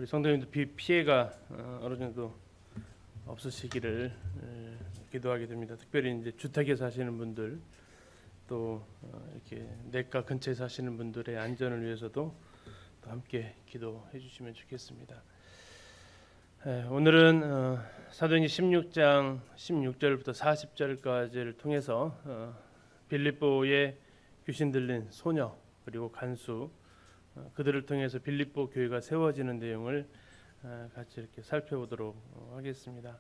우리 성도님들 피해가 어느 정도 없으시기를 기도하게 됩니다. 특별히 이제 주택에 사시는 분들 또 이렇게 내과 근처에 사시는 분들의 안전을 위해서도 또 함께 기도해 주시면 좋겠습니다. 오늘은 사도행전 16장 16절부터 40절까지를 통해서 빌립보의 귀신 들린 소녀 그리고 간수 그들을 통해서 빌립보 교회가 세워지는 내용을 같이 이렇게 살펴보도록 하겠습니다.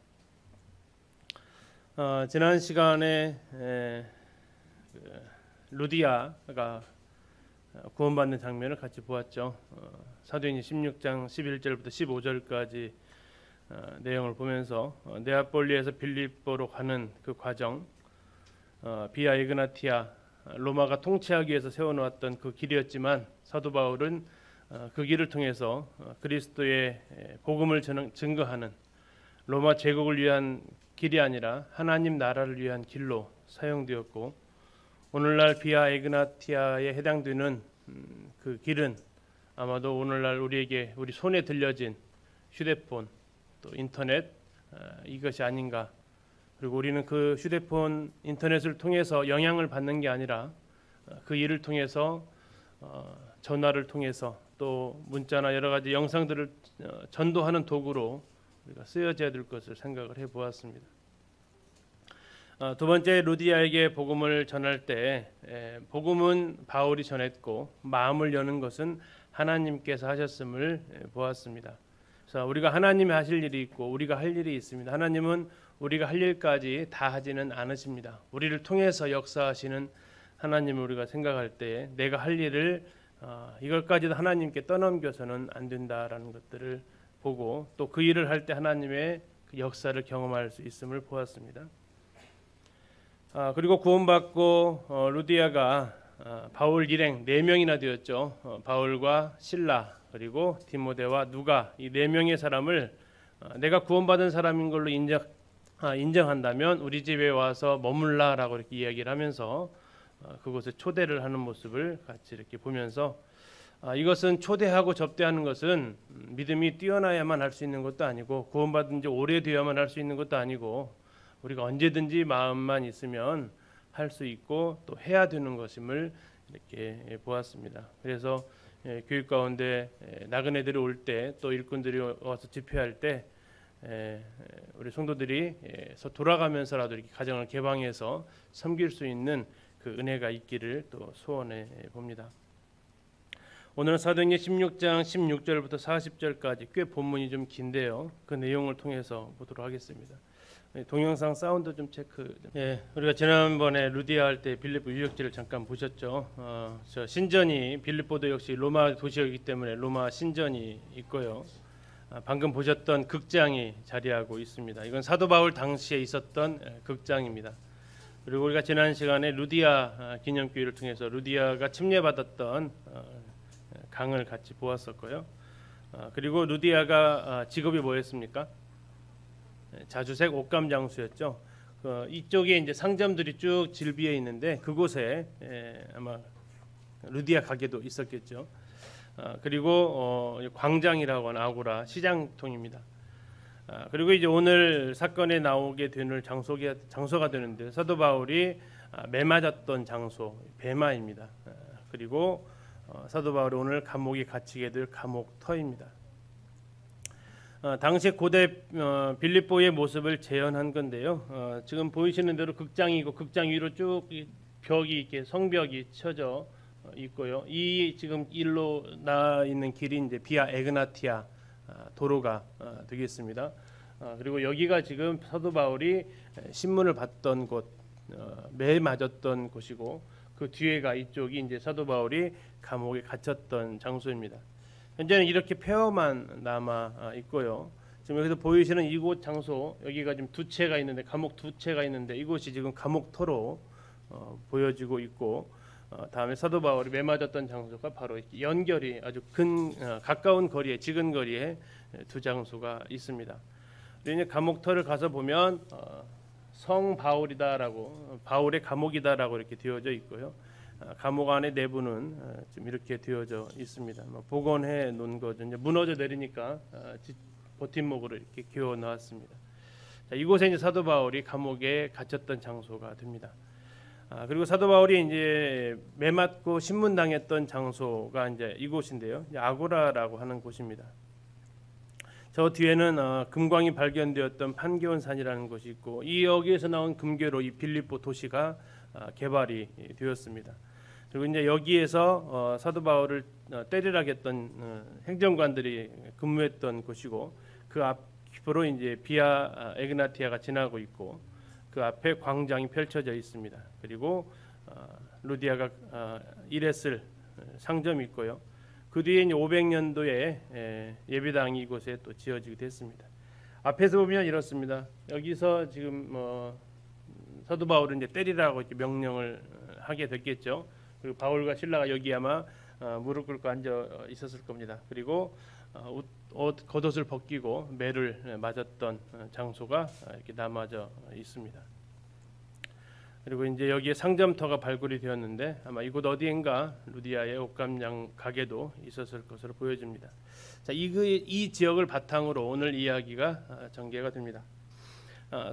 지난 시간에 루디아가 구원받는 장면을 같이 보았죠. 사도행전 16장 11절부터 15절까지 내용을 보면서 네아폴리에서 빌립보로 가는 그 과정, 비아 에그나티아 로마가 통치하기 위해서 세워놓았던 그 길이었지만 사도 바울은 그 길을 통해서 그리스도의 복음을 증거하는 로마 제국을 위한 길이 아니라 하나님 나라를 위한 길로 사용되었고, 오늘날 비아 에그나티아에 해당되는 그 길은 아마도 오늘날 우리 손에 들려진 휴대폰 또 인터넷 이것이 아닌가. 그리고 우리는 그 휴대폰 인터넷을 통해서 영향을 받는 게 아니라 그 일을 통해서 전화를 통해서 또 문자나 여러 가지 영상들을 전도하는 도구로 우리가 쓰여져야 될 것을 생각을 해보았습니다. 두 번째, 루디아에게 복음을 전할 때 복음은 바울이 전했고 마음을 여는 것은 하나님께서 하셨음을 보았습니다. 그래서 우리가 하나님이 하실 일이 있고 우리가 할 일이 있습니다. 하나님은 우리가 할 일까지 다 하지는 않으십니다. 우리를 통해서 역사하시는 하나님을 우리가 생각할 때 내가 할 일을 이걸까지도 하나님께 떠넘겨서는 안 된다라는 것들을 보고 또 그 일을 할 때 하나님의 그 역사를 경험할 수 있음을 보았습니다. 그리고 구원받고 루디아가 바울 일행 4명이나 되었죠. 바울과 실라 그리고 디모데와 누가 이 4명의 사람을 내가 구원받은 사람인 걸로 인정한다면 우리 집에 와서 머물라라고 이렇게 이야기를 하면서 그곳에 초대를 하는 모습을 같이 이렇게 보면서 이것은 초대하고 접대하는 것은 믿음이 뛰어나야만 할 수 있는 것도 아니고 구원받은 지 오래되어야만 할 수 있는 것도 아니고 우리가 언제든지 마음만 있으면 할 수 있고 또 해야 되는 것임을 이렇게 보았습니다. 그래서 교육 가운데 나그네들이 올 때 또 일꾼들이 와서 집회할 때 우리 성도들이 돌아가면서라도 이렇게 가정을 개방해서 섬길 수 있는 그 은혜가 있기를 또 소원해 봅니다. 오늘은 사도행전 16장 16절부터 40절까지 꽤 본문이 좀 긴데요. 그 내용을 통해서 보도록 하겠습니다. 동영상 사운드 좀 체크. 우리가 지난번에 루디아 할 때 빌립보 유적지를 잠깐 보셨죠. 저 신전이 빌립보도 역시 로마 도시였기 때문에 로마 신전이 있고요. 방금 보셨던 극장이 자리하고 있습니다. 이건 사도 바울 당시에 있었던 극장입니다. 그리고 우리가 지난 시간에 루디아 기념교회를 통해서 루디아가 침례받았던 강을 같이 보았었고요. 그리고 루디아가 직업이 뭐였습니까? 자주색 옷감 장수였죠. 이쪽에 이제 상점들이 쭉 질비해 있는데 그곳에 아마 루디아 가게도 있었겠죠. 그리고 광장이라고 하는 아고라 시장통입니다. 그리고 이제 오늘 사건에 나오게 되는 장소가 되는데 사도 바울이 매 맞았던 장소 베마입니다. 그리고 사도 바울이 오늘 감옥에 갇히게 될 감옥터입니다. 당시 고대 빌립보의 모습을 재현한 건데요. 지금 보이시는 대로 극장이고 극장 위로 쭉 벽이 이렇게 성벽이 쳐져 있고요. 이 지금 일로 나 있는 길이 이제 비아 에그나티아 도로가 되겠습니다. 그리고 여기가 지금 사도 바울이 신문을 받던 곳, 매 맞았던 곳이고 그 뒤에가 이쪽이 이제 사도 바울이 감옥에 갇혔던 장소입니다. 현재는 이렇게 폐허만 남아 있고요. 지금 여기서 보이시는 이곳 장소 여기가 지금 두 채가 있는데 감옥 두 채가 있는데 이곳이 지금 감옥터로 보여지고 있고 다음에 사도 바울이 매 맞았던 장소가 바로 연결이 아주 가까운 거리에 지근 거리에 두 장소가 있습니다. 우리는 감옥터를 가서 보면 성 바울이다라고 바울의 감옥이다라고 이렇게 되어져 있고요. 감옥 안의 내부는 좀 이렇게 되어져 있습니다. 복원해 놓은 거죠. 이제 무너져 내리니까 버팀목으로 이렇게 기어 나왔습니다. 자, 이곳에 이제 사도 바울이 감옥에 갇혔던 장소가 됩니다. 그리고 사도 바울이 이제 매맞고 신문당했던 장소가 이제 이곳인데요. 이제 아고라라고 하는 곳입니다. 저 뒤에는 금광이 발견되었던 판게온산이라는 곳이 있고, 이 여기에서 나온 금괴로 이 빌립보 도시가 개발이 되었습니다. 그리고 이제 여기에서 사도 바울을 때리라겠던 행정관들이 근무했던 곳이고, 그 앞으로 이제 비아 에그나티아가 지나고 있고, 그 앞에 광장이 펼쳐져 있습니다. 그리고 루디아가 일했을 상점이 있고요. 그 뒤에 500년도에 예배당이 이곳에 또 지어지게 됐습니다. 앞에서 보면 이렇습니다. 여기서 지금 사도 바울은 이제 때리라고 이렇게 명령을 하게 됐겠죠. 그리고 바울과 실라가 여기 아마 무릎 꿇고 앉아 있었을 겁니다. 그리고 겉옷을 벗기고 매를 맞았던 장소가 이렇게 남아져 있습니다. 그리고 이제 여기에 상점터가 발굴이 되었는데 아마 이곳 어디엔가 루디아의 옷감량 가게도 있었을 것으로 보여집니다. 자, 이 지역을 바탕으로 오늘 이야기가 전개가 됩니다.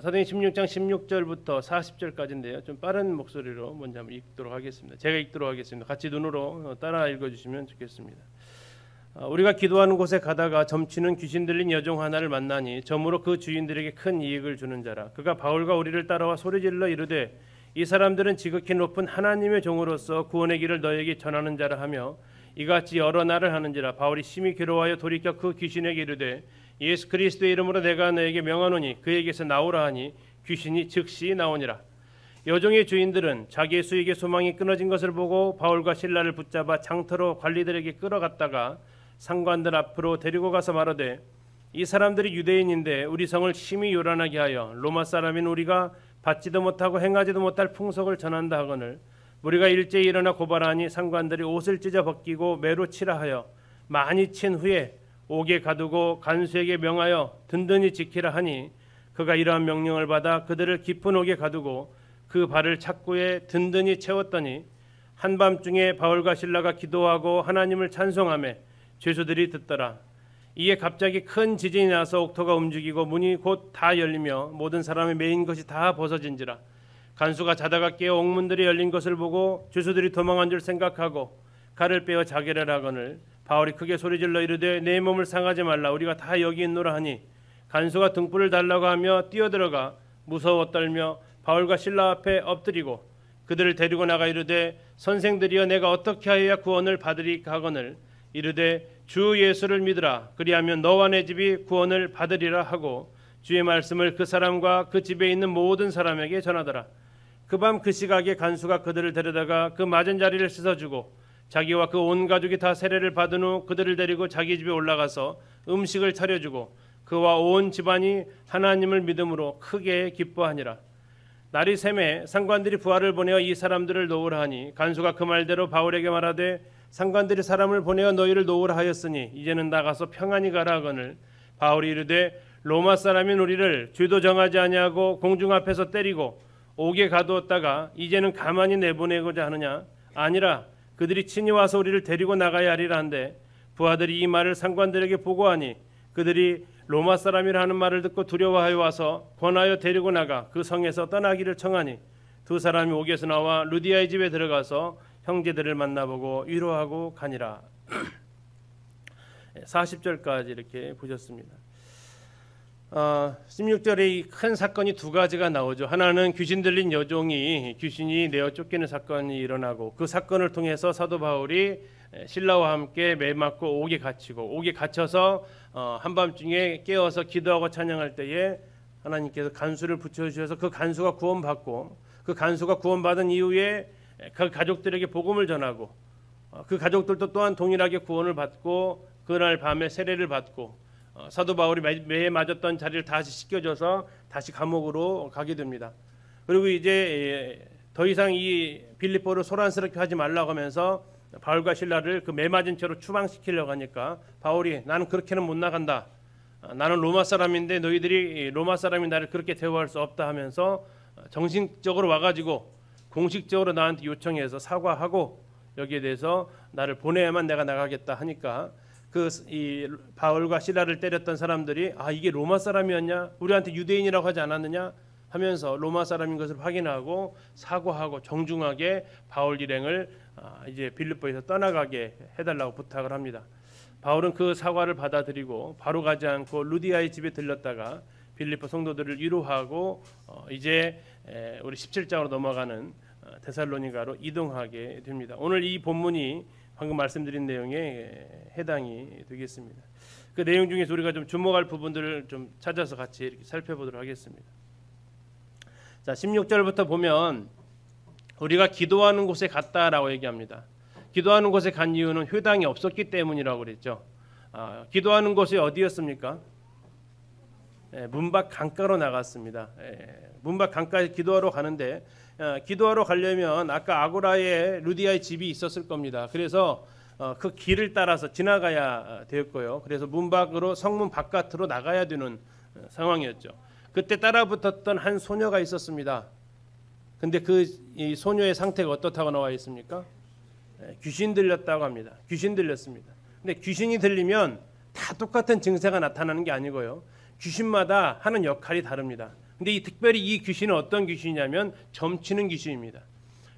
사도행 16장 16절부터 40절까지인데요. 좀 빠른 목소리로 먼저 한번 읽도록 하겠습니다. 제가 읽도록 하겠습니다. 같이 눈으로 따라 읽어주시면 좋겠습니다. 우리가 기도하는 곳에 가다가 점치는 귀신 들린 여종 하나를 만나니 점으로 그 주인들에게 큰 이익을 주는 자라. 그가 바울과 우리를 따라와 소리질러 이르되 이 사람들은 지극히 높은 하나님의 종으로서 구원의 길을 너에게 전하는 자라 하며 이같이 여러 날을 하는지라. 바울이 심히 괴로워하여 돌이켜 그 귀신에게 이르되 예수 그리스도의 이름으로 내가 너에게 명하노니 그에게서 나오라 하니 귀신이 즉시 나오니라. 여종의 주인들은 자기의 수익의 소망이 끊어진 것을 보고 바울과 실라를 붙잡아 장터로 관리들에게 끌어갔다가 상관들 앞으로 데리고 가서 말하되 이 사람들이 유대인인데 우리 성을 심히 요란하게 하여 로마 사람인 우리가 받지도 못하고 행하지도 못할 풍속을 전한다 하거늘 우리가 일제히 일어나 고발하니 상관들이 옷을 찢어 벗기고 매로 치라 하여 많이 친 후에 옥에 가두고 간수에게 명하여 든든히 지키라 하니 그가 이러한 명령을 받아 그들을 깊은 옥에 가두고 그 발을 착고에 든든히 채웠더니 한밤중에 바울과 실라가 기도하고 하나님을 찬송하며 죄수들이 듣더라. 이에 갑자기 큰 지진이 나서 옥토가 움직이고 문이 곧 다 열리며 모든 사람의 매인 것이 다 벗어진지라. 간수가 자다가 깨어 옥문들이 열린 것을 보고 죄수들이 도망한 줄 생각하고 칼을 빼어 자결을 하거늘 바울이 크게 소리질러 이르되 내 몸을 상하지 말라 우리가 다 여기 있노라 하니 간수가 등불을 달라고 하며 뛰어들어가 무서워 떨며 바울과 실라 앞에 엎드리고 그들을 데리고 나가 이르되 선생들이여 내가 어떻게 하여야 구원을 받으리까 하거늘 이르되 주 예수를 믿으라 그리하면 너와 내 집이 구원을 받으리라 하고 주의 말씀을 그 사람과 그 집에 있는 모든 사람에게 전하더라. 그 밤 그 시각에 간수가 그들을 데려다가 그 맞은 자리를 씻어주고 자기와 그 온 가족이 다 세례를 받은 후 그들을 데리고 자기 집에 올라가서 음식을 차려주고 그와 온 집안이 하나님을 믿음으로 크게 기뻐하니라. 날이 새매 상관들이 부하를 보내어 이 사람들을 놓으라 하니 간수가 그 말대로 바울에게 말하되 상관들이 사람을 보내어 너희를 놓으라 하였으니 이제는 나가서 평안히 가라 하거늘 바울이 이르되 로마 사람인 우리를 죄도 정하지 아니하고 공중 앞에서 때리고 옥에 가두었다가 이제는 가만히 내보내고자 하느냐 아니라 그들이 친히 와서 우리를 데리고 나가야 하리라 한데 부하들이 이 말을 상관들에게 보고하니 그들이 로마 사람이라 하는 말을 듣고 두려워하여 와서 권하여 데리고 나가 그 성에서 떠나기를 청하니 두 사람이 옥에서 나와 루디아의 집에 들어가서 형제들을 만나보고 위로하고 가니라. 40절까지 이렇게 보셨습니다. 16절에 이 큰 사건이 두 가지가 나오죠. 하나는 귀신 들린 여종이 귀신이 내어 쫓기는 사건이 일어나고 그 사건을 통해서 사도 바울이 신라와 함께 매 맞고 옥에 갇히고 옥에 갇혀서 한밤중에 깨어서 기도하고 찬양할 때에 하나님께서 간수를 붙여주셔서 그 간수가 구원받고 그 간수가 구원받은 이후에 그 가족들에게 복음을 전하고 그 가족들도 또한 동일하게 구원을 받고 그날 밤에 세례를 받고 사도 바울이 매에 맞았던 자리를 다시 씻겨줘서 다시 감옥으로 가게 됩니다. 그리고 이제 더 이상 이 빌립보를 소란스럽게 하지 말라고 하면서 바울과 실라를 그 매 맞은 채로 추방시키려고 하니까 바울이 나는 그렇게는 못 나간다. 나는 로마 사람인데 너희들이 로마 사람이 나를 그렇게 대우할 수 없다 하면서 정신적으로 와가지고 공식적으로 나한테 요청해서 사과하고 여기에 대해서 나를 보내야만 내가 나가겠다 하니까 이 바울과 실라를 때렸던 사람들이 이게 로마 사람이었냐? 우리한테 유대인이라고 하지 않았느냐? 하면서 로마 사람인 것을 확인하고 사과하고 정중하게 바울 일행을 이제 빌립보에서 떠나가게 해달라고 부탁을 합니다. 바울은 그 사과를 받아들이고 바로 가지 않고 루디아의 집에 들렀다가 빌립보 성도들을 위로하고 이제 우리 17장으로 넘어가는 데살로니가로 이동하게 됩니다. 오늘 이 본문이 방금 말씀드린 내용에 해당이 되겠습니다. 그 내용 중에서 우리가 좀 주목할 부분들을 좀 찾아서 같이 이렇게 살펴보도록 하겠습니다. 자, 16절부터 보면 우리가 기도하는 곳에 갔다라고 얘기합니다. 기도하는 곳에 간 이유는 회당이 없었기 때문이라고 그랬죠. 기도하는 곳이 어디였습니까? 문밖 강가로 나갔습니다. 문밖 강가에 기도하러 가는데 기도하러 가려면 아까 아고라에 루디아의 집이 있었을 겁니다. 그래서 그 길을 따라서 지나가야 되었고요. 그래서 문 밖으로 성문 바깥으로 나가야 되는 상황이었죠. 그때 따라붙었던 한 소녀가 있었습니다. 근데 이 소녀의 상태가 어떻다고 나와 있습니까? 귀신 들렸다고 합니다. 귀신 들렸습니다. 근데 귀신이 들리면 다 똑같은 증세가 나타나는 게 아니고요. 귀신마다 하는 역할이 다릅니다. 근데 특별히 이 귀신은 어떤 귀신이냐면 점치는 귀신입니다.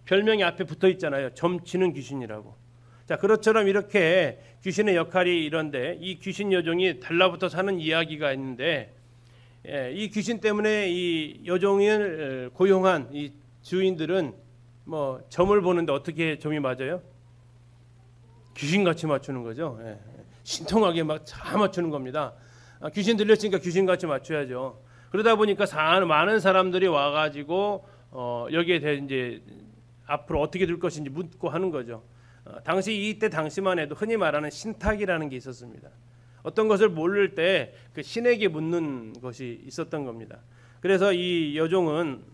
별명이 앞에 붙어 있잖아요. 점치는 귀신이라고. 자, 그것처럼 이렇게 귀신의 역할이 이런데 이 귀신 여종이 달라붙어서 하는 이야기가 있는데 이 귀신 때문에 이 여종을 고용한 이 주인들은 뭐 점을 보는데 어떻게 점이 맞아요? 귀신같이 맞추는 거죠. 신통하게 막 잘 맞추는 겁니다. 귀신 들렸으니까 귀신같이 맞춰야죠. 그러다 보니까 많은 사람들이 와가지고 여기에 대해 이제 앞으로 어떻게 될 것인지 묻고 하는 거죠. 이때 당시만 해도 흔히 말하는 신탁이라는 게 있었습니다. 어떤 것을 모를 때 그 신에게 묻는 것이 있었던 겁니다. 그래서 이 여종은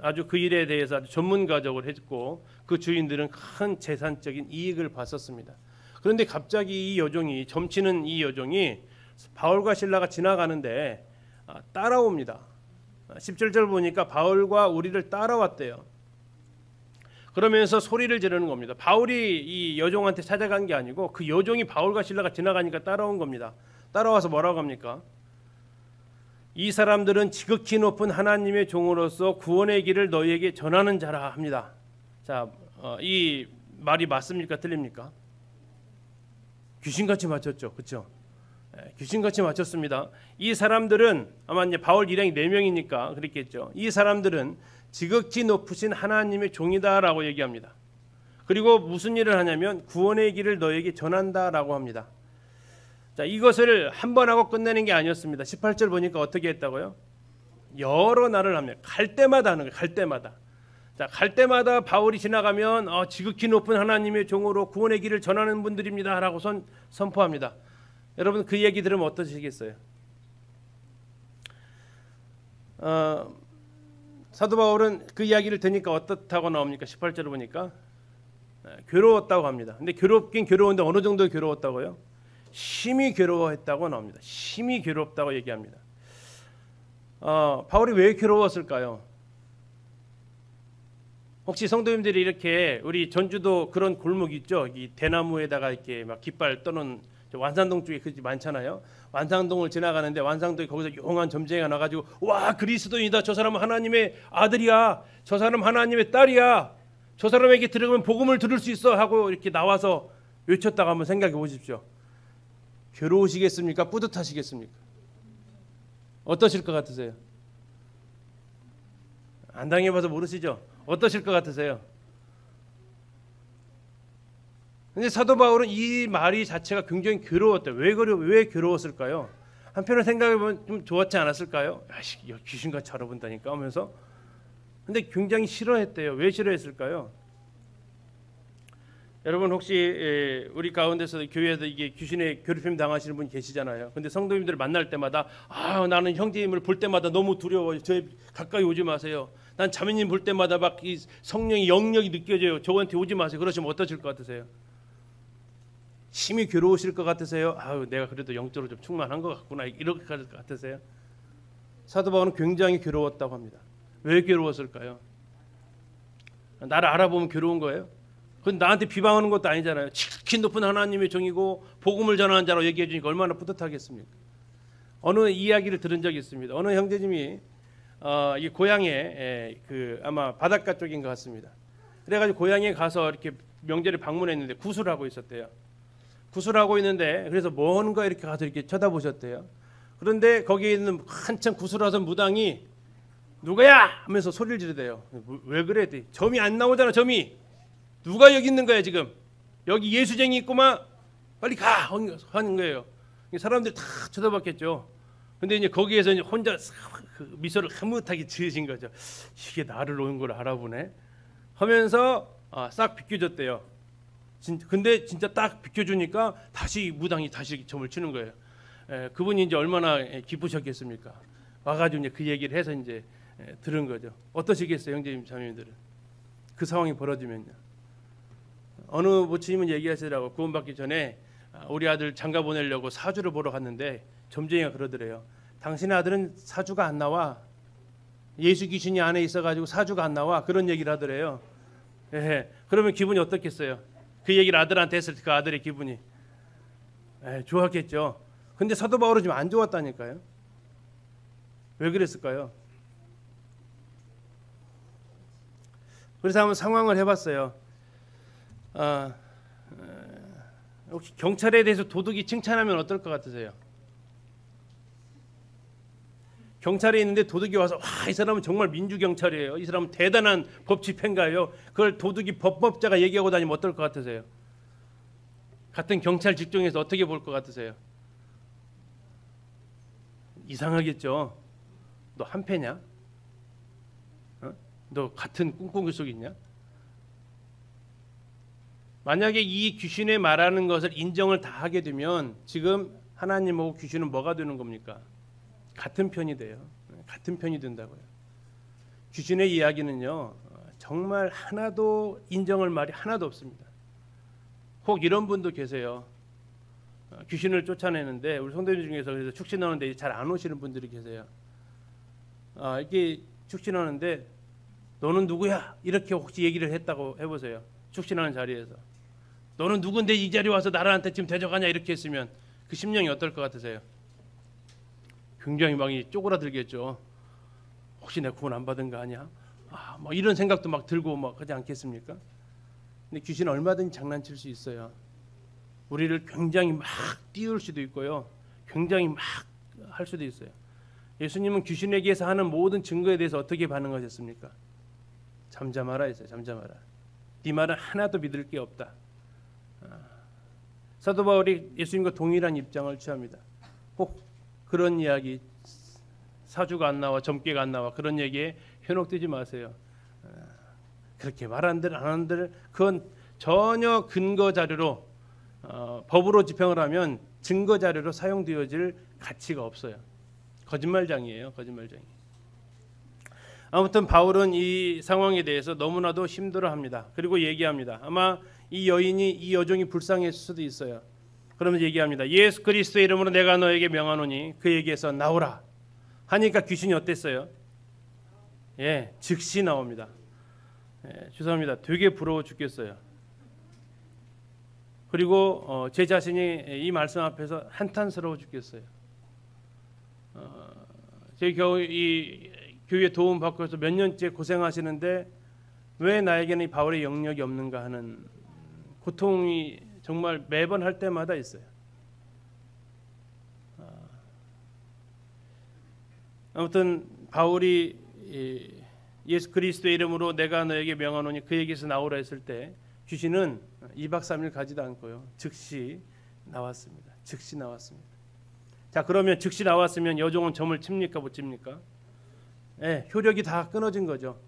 아주 그 일에 대해서 아주 전문가적으로 했고 그 주인들은 큰 재산적인 이익을 봤었습니다. 그런데 갑자기 이 여종이 점치는 이 여종이 바울과 실라가 지나가는데 따라옵니다. 17절 보니까 바울과 우리를 따라왔대요. 그러면서 소리를 지르는 겁니다. 바울이 이 여종한테 찾아간 게 아니고 그 여종이 바울과 실라가 지나가니까 따라온 겁니다. 따라와서 뭐라고 합니까? 이 사람들은 지극히 높은 하나님의 종으로서 구원의 길을 너희에게 전하는 자라 합니다. 자, 이 말이 맞습니까? 틀립니까? 귀신같이 맞췄죠. 그렇죠? 귀신같이 맞췄습니다. 이 사람들은 아마 이제 바울 일행이 4명이니까 그랬겠죠. 이 사람들은 지극히 높으신 하나님의 종이다라고 얘기합니다. 그리고 무슨 일을 하냐면 구원의 길을 너에게 전한다라고 합니다. 자, 이것을 한 번 하고 끝내는 게 아니었습니다. 18절 보니까 어떻게 했다고요? 여러 날을 합니다. 갈 때마다 하는 거예요. 갈 때마다. 자, 갈 때마다 바울이 지나가면 지극히 높은 하나님의 종으로 구원의 길을 전하는 분들입니다라고 선포합니다. 여러분 그 얘기 들으면 어떠시겠어요? 사도 바울은 그 이야기를 듣니까 어떻다고 나옵니까? 18절을 보니까 괴로웠다고 합니다. 근데 괴롭긴 괴로운데 어느 정도 괴로웠다고요? 심히 괴로워했다고 나옵니다. 심히 괴롭다고 얘기합니다. 바울이 왜 괴로웠을까요? 혹시 성도님들이 이렇게 우리 전주도 그런 골목 있죠? 이 대나무에다가 이렇게 막 깃발 떠는 완산동 쪽에 그지 많잖아요. 완산동을 지나가는데 완산동에 거기서 용한 점쟁이가 나가지고 와 그리스도인이다. 저 사람은 하나님의 아들이야. 저 사람 하나님의 딸이야. 저 사람에게 들으면 복음을 들을 수 있어 하고 이렇게 나와서 외쳤다가 한번 생각해 보십시오. 괴로우시겠습니까? 뿌듯하시겠습니까? 어떠실 것 같으세요? 안 당해봐서 모르시죠? 어떠실 것 같으세요? 근데 사도 바울은 이 말이 자체가 굉장히 괴로웠대. 왜 괴로웠을까요? 한편으로 생각해보면 좀 좋았지 않았을까요? 귀신같이 알아본다니까 하면서. 근데 굉장히 싫어했대요. 왜 싫어했을까요? 여러분 혹시 우리 가운데서 교회에서 이게 귀신의 괴롭힘 당하시는 분 계시잖아요. 근데 성도님들 만날 때마다 나는 형제님을 볼 때마다 너무 두려워요. 저 가까이 오지 마세요. 난 자매님 볼 때마다 막 이 성령의 영역이 느껴져요. 저한테 오지 마세요. 그러시면 어떠실 것 같으세요? 심히 괴로우실 것 같으세요? 내가 그래도 영적으로 좀 충만한 것 같구나. 이렇게 할 것 같으세요? 사도 바울은 굉장히 괴로웠다고 합니다. 왜 괴로웠을까요? 나를 알아보면 괴로운 거예요? 그건 나한테 비방하는 것도 아니잖아요. 지극히 높은 하나님의 종이고 복음을 전하는 자로 얘기해 주니까 얼마나 뿌듯하겠습니까? 어느 이야기를 들은 적이 있습니다. 어느 형제님이 이 고향에 아마 바닷가 쪽인 것 같습니다. 그래가지고 고향에 가서 이렇게 명절에 방문했는데 구슬을 하고 있었대요. 구슬을 하고 있는데 그래서 뭔가 이렇게 가서 이렇게 쳐다보셨대요. 그런데 거기에 있는 한참 구슬하던 무당이 누구야 하면서 소리를 지르대요. 왜 그래? 점이 안 나오잖아. 점이 누가 여기 있는 거야 지금? 여기 예수쟁이 있구만. 빨리 가 하는 거예요. 사람들 다 쳐다봤겠죠. 근데 이제 거기에서 이제 혼자 그 미소를 흐뭇하게 지으신 거죠. 이게 나를 오는 걸 알아보네 하면서 싹 비켜줬대요. 근데 진짜 딱 비켜주니까 다시 무당이 다시 점을 치는 거예요. 그분이 이제 얼마나 기쁘셨겠습니까? 와가지고 이제 그 얘기를 해서 이제 들은 거죠. 어떠시겠어요, 형제님, 자매님들은? 그 상황이 벌어지면요. 어느 모치님은 얘기하시더라고. 구원받기 전에 우리 아들 장가 보내려고 사주를 보러 갔는데 점쟁이가 그러더래요. 당신의 아들은 사주가 안 나와. 예수 귀신이 안에 있어가지고 사주가 안 나와. 그런 얘기를 하더래요. 그러면 기분이 어떻겠어요? 그 얘기를 아들한테 했을 때 그 아들의 기분이 좋았겠죠. 근데 사도 바울은 지금 안 좋았다니까요. 왜 그랬을까요? 그래서 한번 상황을 해봤어요. 혹시 경찰에 대해서 도둑이 칭찬하면 어떨 것 같으세요? 경찰에 있는데 도둑이 와서 와, 이 사람은 정말 민주경찰이에요. 이 사람은 대단한 법집행가예요. 그걸 도둑이 법법자가 얘기하고 다니면 어떨 것 같으세요? 같은 경찰 직종에서 어떻게 볼 것 같으세요? 이상하겠죠. 너 한패냐? 너 같은 꿍꿍이 속 있냐? 만약에 이 귀신의 말하는 것을 인정을 다 하게 되면 지금 하나님하고 귀신은 뭐가 되는 겁니까? 같은 편이 돼요. 같은 편이 된다고요. 귀신의 이야기는요, 정말 하나도 인정할 말이 하나도 없습니다. 혹 이런 분도 계세요. 귀신을 쫓아내는데 우리 성도님 중에서 그래서 축신하는데 잘 안 오시는 분들이 계세요. 이렇게 축신하는데 너는 누구야? 이렇게 혹시 얘기를 했다고 해보세요. 축신하는 자리에서 너는 누군데 이 자리에 와서 나한테 지금 대적하냐 이렇게 했으면 그 심령이 어떨 것 같으세요? 굉장히 막 쪼그라들겠죠. 혹시 내 구원 안 받은 거 아니야? 막 이런 생각도 막 들고 막 하지 않겠습니까? 근데 귀신은 얼마든지 장난칠 수 있어요. 우리를 굉장히 막 띄울 수도 있고요. 굉장히 막 할 수도 있어요. 예수님은 귀신에게서 하는 모든 증거에 대해서 어떻게 반응하셨습니까? 잠잠하라 했어요. 잠잠하라. 네 말은 하나도 믿을 게 없다. 사도 바울이 예수님과 동일한 입장을 취합니다. 혹 그런 이야기 사주가 안 나와 점괘가 안 나와 그런 얘기에 현혹되지 마세요. 그렇게 말 안 들 안 한들 그건 전혀 근거 자료로 법으로 집행을 하면 증거 자료로 사용되어질 가치가 없어요. 거짓말장이에요. 거짓말장이. 아무튼 바울은 이 상황에 대해서 너무나도 힘들어합니다. 그리고 얘기합니다. 아마 이 여인이 이 여종이 불쌍했을 수도 있어요. 그러면 얘기합니다. 예수 그리스도의 이름으로 내가 너에게 명하노니 그에게서 나오라 하니까 귀신이 어땠어요? 즉시 나옵니다. 죄송합니다. 되게 부러워 죽겠어요. 그리고 제 자신이 이 말씀 앞에서 한탄스러워 죽겠어요. 제 이 교회 도움 받고 해서 몇 년째 고생하시는데 왜 나에게는 이 바울의 영역이 없는가 하는 고통이 정말 매번 할 때마다 있어요. 아무튼 바울이 예수 그리스도의 이름으로 내가 너에게 명하노니 그에게서 나오라 했을 때 귀신은 2박 3일 가지도 않고요. 즉시 나왔습니다. 즉시 나왔습니다. 자, 그러면 즉시 나왔으면 여종은 점을 칩니까 못 칩니까? 효력이 다 끊어진 거죠.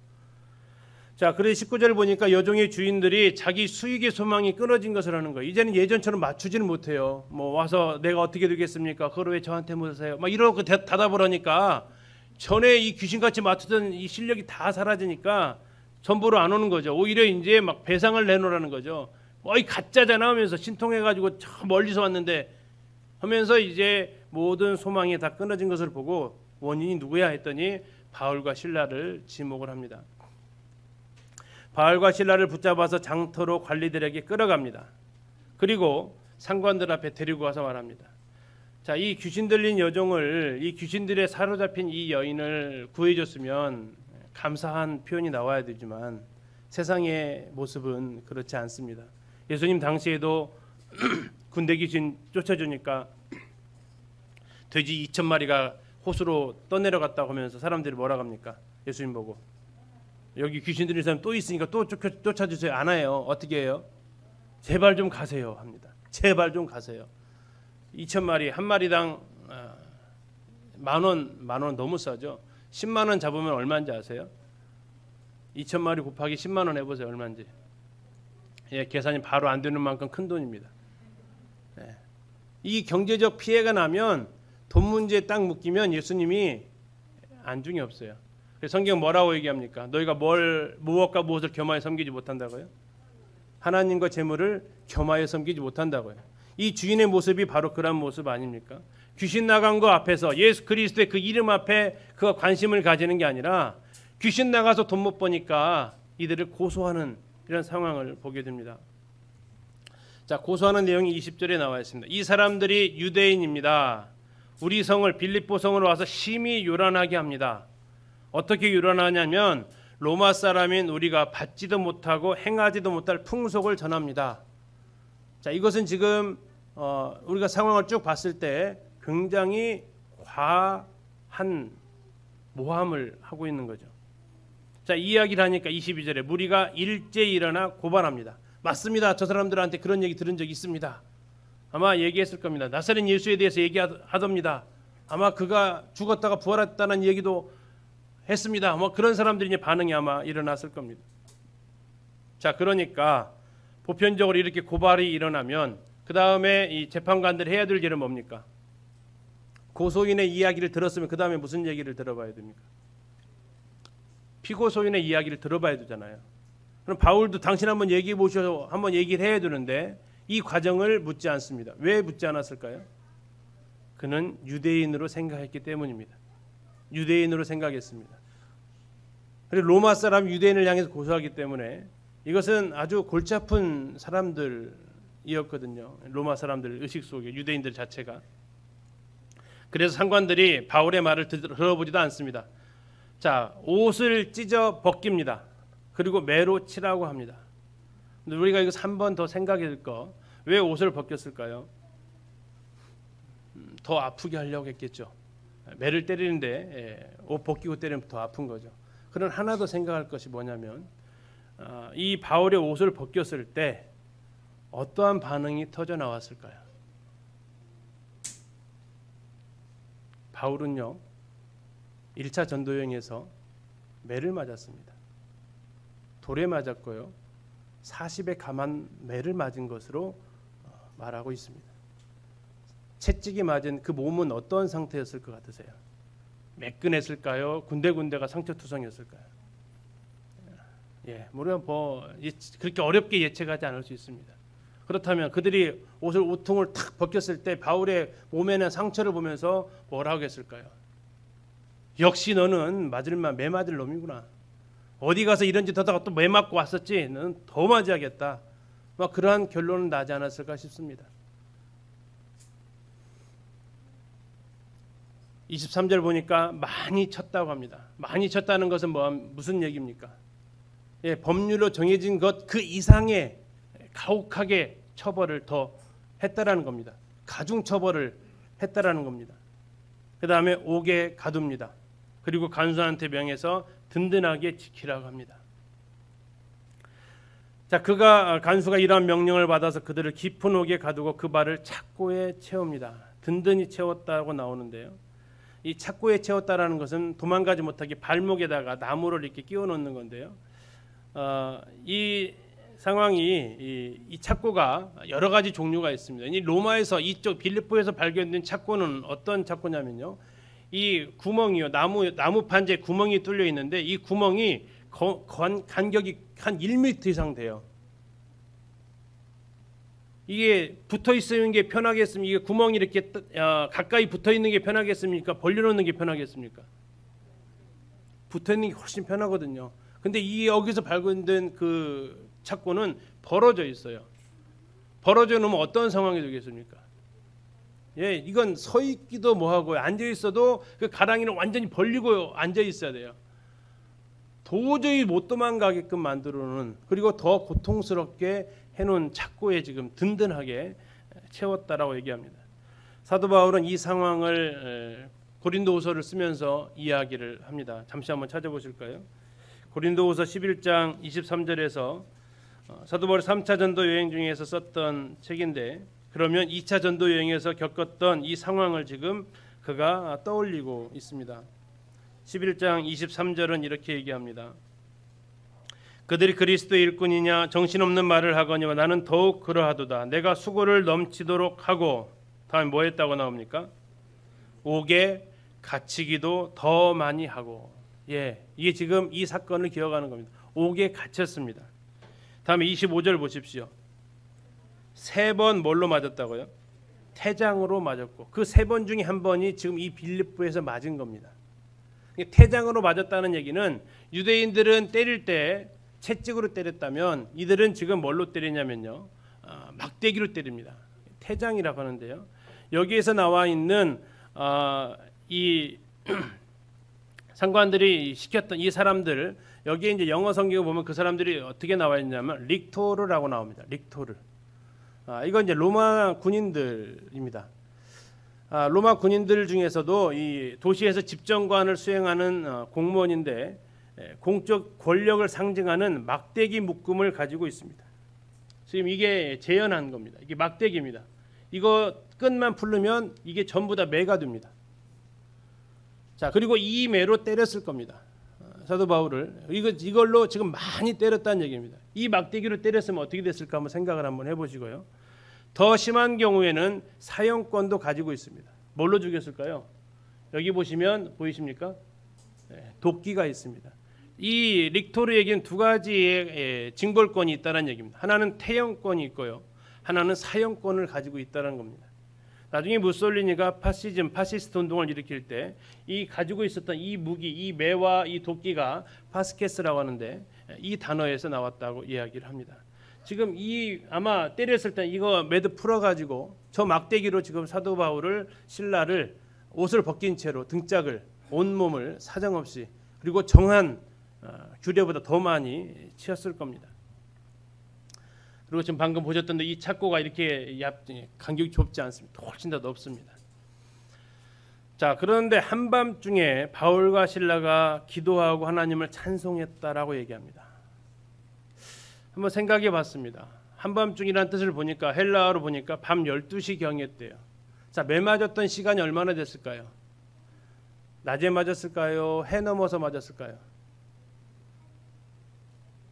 자, 그래서 19절을 보니까 여종의 주인들이 자기 수익의 소망이 끊어진 것을 하는 거예요. 이제는 예전처럼 맞추지는 못해요. 뭐 와서 내가 어떻게 되겠습니까? 그걸 왜 저한테 묻으세요? 막 이러고 대답을 하니까 전에 이 귀신같이 맞추던 이 실력이 다 사라지니까 전보로 안 오는 거죠. 오히려 이제 막 배상을 내놓으라는 거죠. 이 가짜잖아 하면서 신통해가지고 저 멀리서 왔는데 하면서 이제 모든 소망이 다 끊어진 것을 보고 원인이 누구야 했더니 바울과 실라를 지목을 합니다. 바울과 실라를 붙잡아서 장터로 관리들에게 끌어갑니다. 그리고 상관들 앞에 데리고 가서 말합니다. 자, 이 귀신 들린 여종을, 이 귀신들에 사로잡힌 이 여인을 구해줬으면 감사한 표현이 나와야 되지만 세상의 모습은 그렇지 않습니다. 예수님 당시에도 군대 귀신 쫓아주니까 돼지 2,000마리가 호수로 떠내려갔다고 하면서 사람들이 뭐라고 합니까? 예수님 보고 여기 귀신 들린 사람 또 있으니까 또 쫓아주세요. 안 해요. 어떻게 해요? 제발 좀 가세요 합니다. 제발 좀 가세요. 2,000마리 한 마리당 만 원 너무 싸죠. 10만 원 잡으면 얼마인지 아세요? 2,000마리 곱하기 10만 원 해보세요. 얼마인지. 예, 계산이 바로 안 되는 만큼 큰 돈입니다. 예. 이 경제적 피해가 나면 돈 문제에 딱 묶이면 예수님이 안중이 없어요. 성경 뭐라고 얘기합니까? 너희가 무엇과 무엇을 겸하여 섬기지 못한다고요? 하나님과 재물을 겸하여 섬기지 못한다고요. 이 주인의 모습이 바로 그런 모습 아닙니까? 귀신 나간 거 앞에서 예수 그리스도의 그 이름 앞에 그가 관심을 가지는 게 아니라 귀신 나가서 돈 못 버니까 이들을 고소하는 이런 상황을 보게 됩니다. 자, 고소하는 내용이 20절에 나와 있습니다. 이 사람들이 유대인입니다. 우리 성을 빌립보 성으로 와서 심히 요란하게 합니다. 어떻게 요란하냐면 로마 사람인 우리가 받지도 못하고 행하지도 못할 풍속을 전합니다. 자, 이것은 지금 우리가 상황을 쭉 봤을 때 굉장히 과한 모함을 하고 있는 거죠. 자, 이 이야기를 하니까 22절에 무리가 일제히 일어나 고발합니다. 맞습니다. 저 사람들한테 그런 얘기 들은 적 있습니다. 아마 얘기했을 겁니다. 나사렛 예수에 대해서 얘기하답니다. 아마 그가 죽었다가 부활했다는 얘기도 했습니다. 뭐 그런 사람들이 이제 반응이 아마 일어났을 겁니다. 자, 그러니까 보편적으로 이렇게 고발이 일어나면 그 다음에 이 재판관들이 해야 될 일은 뭡니까? 고소인의 이야기를 들었으면 그 다음에 무슨 얘기를 들어봐야 됩니까? 피고소인의 이야기를 들어봐야 되잖아요. 그럼 바울도 당신 한번 얘기해 보셔서 한번 얘기를 해야 되는데 이 과정을 묻지 않습니다. 왜 묻지 않았을까요? 그는 유대인으로 생각했기 때문입니다. 유대인으로 생각했습니다. 그리고 로마 사람 유대인을 향해서 고소하기 때문에 이것은 아주 골치 아픈 사람들이었거든요. 로마 사람들 의식 속에 유대인들 자체가. 그래서 상관들이 바울의 말을 들어보지도 않습니다. 자, 옷을 찢어 벗깁니다. 그리고 매로 치라고 합니다. 근데 우리가 이거 한 번 더 생각해 거. 왜 옷을 벗겼을까요? 더 아프게 하려고 했겠죠. 매를 때리는데 옷 벗기고 때리면 더 아픈 거죠. 그런 하나 더 생각할 것이 뭐냐면 이 바울의 옷을 벗겼을 때 어떠한 반응이 터져 나왔을까요? 바울은요 1차 전도여행에서 매를 맞았습니다. 돌에 맞았고요 40에 감한 매를 맞은 것으로 말하고 있습니다. 채찍이 맞은 그 몸은 어떤 상태였을 것 같으세요? 매끈했을까요? 군데군데가 상처투성이었을까요? 예, 물론 그렇게 어렵게 예측하지 않을 수 있습니다. 그렇다면 그들이 옷통을 탁 벗겼을 때 바울의 몸에는 상처를 보면서 뭐라고 했을까요? 역시 너는 매 맞을 놈이구나. 어디 가서 이런 짓 하다가 또 매 맞고 왔었지. 너는 더 맞이하겠다. 막 그러한 결론은 나지 않았을까 싶습니다. 23절 보니까 많이 쳤다고 합니다. 많이 쳤다는 것은 무슨 얘기입니까? 예, 법률로 정해진 것 그 이상의 가혹하게 처벌을 더 했다라는 겁니다. 가중 처벌을 했다라는 겁니다. 그 다음에 옥에 가둡니다. 그리고 간수한테 명해서 든든하게 지키라고 합니다. 자, 간수가 이러한 명령을 받아서 그들을 깊은 옥에 가두고 그 발을 착고에 채웁니다. 든든히 채웠다고 나오는데요. 이 착고에 채웠다라는 것은 도망가지 못하게 발목에다가 나무를 이렇게 끼워 놓는 건데요. 이 상황이 이 착고가 여러 가지 종류가 있습니다. 이 로마에서 이쪽 빌립보에서 발견된 착고는 어떤 착고냐면요. 이 구멍이요. 나무 판재 구멍이 뚫려 있는데 이 구멍이 간격이 한 1m 이상 돼요. 이게 붙어 있는 게 편하겠습니까? 이게 구멍이 이렇게 가까이 붙어 있는 게 편하겠습니까? 벌려놓는 게 편하겠습니까? 붙어 있는 게 훨씬 편하거든요. 근데 이 여기서 발견된 그 착고는 벌어져 있어요. 벌어져 놓으면 어떤 상황이 되겠습니까? 예, 이건 서 있기도 뭐하고 앉아 있어도 그 가랑이는 완전히 벌리고 앉아 있어야 돼요. 도저히 못 도망가게끔 만들어놓은, 그리고 더 고통스럽게 해놓은 착고에 지금 든든하게 채웠다라고 얘기합니다. 사도 바울은 이 상황을 고린도후서를 쓰면서 이야기를 합니다. 잠시 한번 찾아보실까요? 고린도후서 11장 23절에서 사도 바울이 3차 전도 여행 중에서 썼던 책인데, 그러면 2차 전도 여행에서 겪었던 이 상황을 지금 그가 떠올리고 있습니다. 11장 23절은 이렇게 얘기합니다. 그들이 그리스도의 일꾼이냐 정신없는 말을 하거니와 나는 더욱 그러하도다. 내가 수고를 넘치도록 하고, 다음에 뭐 했다고 나옵니까? 옥에 갇히기도 더 많이 하고. 예, 이게 지금 이 사건을 기억하는 겁니다. 옥에 갇혔습니다. 다음에 25절 보십시오. 3번 뭘로 맞았다고요? 태장으로 맞았고, 그 3번 중에 한 번이 지금 이 빌립보에서 맞은 겁니다. 태장으로 맞았다는 얘기는 유대인들은 때릴 때 채찍으로 때렸다면 이들은 지금 뭘로 때리냐면요, 막대기로 때립니다. 태장이라고 하는데요. 여기에서 나와 있는 이 상관들이 시켰던 이 사람들, 여기에 이제 영어 성경을 보면 그 사람들이 어떻게 나와 있냐면 릭토르라고 나옵니다. 릭토르. 이건 이제 로마 군인들입니다. 로마 군인들 중에서도 이 도시에서 집정관을 수행하는 공무원인데, 공적 권력을 상징하는 막대기 묶음을 가지고 있습니다. 지금 이게 재현한 겁니다. 이게 막대기입니다. 이거 끝만 풀르면 이게 전부 다 매가 됩니다. 자, 그리고 이 매로 때렸을 겁니다. 사도 바울을 이걸로 지금 많이 때렸다는 얘기입니다. 이 막대기로 때렸으면 어떻게 됐을까 한번 생각을 한번 해보시고요. 더 심한 경우에는 사형권도 가지고 있습니다. 뭘로 죽였을까요? 여기 보시면 보이십니까? 도끼가 있습니다. 이 릭토르에게는 두 가지의 징벌권이 있다는 얘기입니다. 하나는 태형권이 있고요, 하나는 사형권을 가지고 있다는 겁니다. 나중에 무솔리니가 파시스트 운동을 일으킬 때 이 가지고 있었던 이 무기, 이 매와 이 도끼가 파스케스라고 하는데, 이 단어에서 나왔다고 이야기를 합니다. 지금 이 아마 때렸을 때 이거 매드 풀어가지고 저 막대기로 지금 사도 바울을, 신라를 옷을 벗긴 채로 등짝을, 온몸을 사정없이, 그리고 정한 규례보다 더 많이 치었을 겁니다. 그리고 지금 방금 보셨던데 이 착고가 이렇게 간격이 좁지 않습니다. 훨씬 더 넓습니다. 자, 그런데 한밤중에 바울과 신라가 기도하고 하나님을 찬송했다라고 얘기합니다. 한번 생각해 봤습니다. 한밤중이라는 뜻을 보니까, 헬라어로 보니까 밤 12시경이었대요. 자, 매 맞았던 시간이 얼마나 됐을까요? 낮에 맞았을까요? 해 넘어서 맞았을까요?